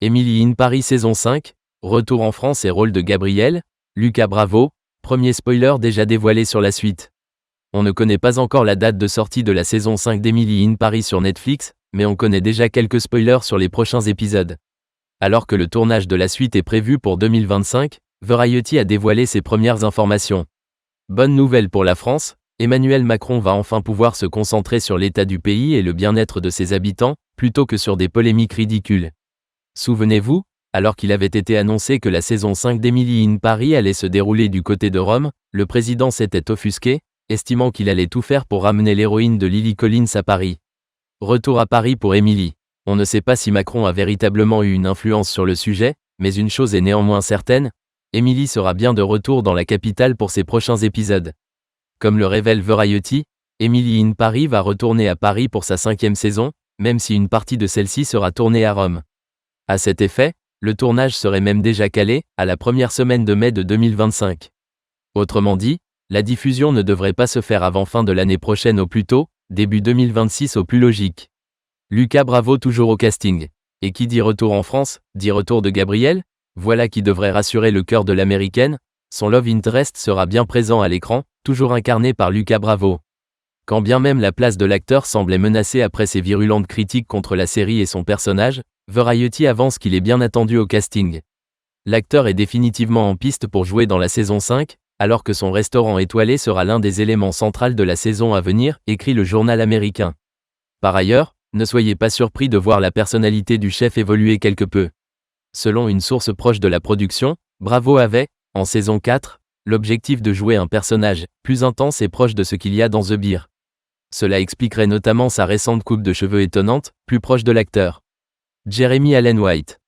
Emily in Paris saison 5, retour en France et rôle de Gabriel, Lucas Bravo, premier spoiler déjà dévoilé sur la suite. On ne connaît pas encore la date de sortie de la saison 5 d'Emily in Paris sur Netflix, mais on connaît déjà quelques spoilers sur les prochains épisodes. Alors que le tournage de la suite est prévu pour 2025, Variety a dévoilé ses premières informations. Bonne nouvelle pour la France, Emmanuel Macron va enfin pouvoir se concentrer sur l'état du pays et le bien-être de ses habitants, plutôt que sur des polémiques ridicules. Souvenez-vous, alors qu'il avait été annoncé que la saison 5 d'Emily in Paris allait se dérouler du côté de Rome, le président s'était offusqué, estimant qu'il allait tout faire pour ramener l'héroïne de Lily Collins à Paris. Retour à Paris pour Emily. On ne sait pas si Macron a véritablement eu une influence sur le sujet, mais une chose est néanmoins certaine, Emily sera bien de retour dans la capitale pour ses prochains épisodes. Comme le révèle Variety, Emily in Paris va retourner à Paris pour sa 5e saison, même si une partie de celle-ci sera tournée à Rome. À cet effet, le tournage serait même déjà calé, à la première semaine de mai de 2025. Autrement dit, la diffusion ne devrait pas se faire avant fin de l'année prochaine au plus tôt, début 2026 au plus logique. Lucas Bravo toujours au casting. Et qui dit retour en France, dit retour de Gabriel, voilà qui devrait rassurer le cœur de l'américaine, son love interest sera bien présent à l'écran, toujours incarné par Lucas Bravo. Quand bien même la place de l'acteur semblait menacée après ses virulentes critiques contre la série et son personnage, Variety avance qu'il est bien attendu au casting. L'acteur est définitivement en piste pour jouer dans la saison 5, alors que son restaurant étoilé sera l'un des éléments centraux de la saison à venir, écrit le journal américain. Par ailleurs, ne soyez pas surpris de voir la personnalité du chef évoluer quelque peu. Selon une source proche de la production, Bravo avait, en saison 4, l'objectif de jouer un personnage plus intense et proche de ce qu'il y a dans The Bear. Cela expliquerait notamment sa récente coupe de cheveux étonnante, plus proche de l'acteur. Jeremy Allen White.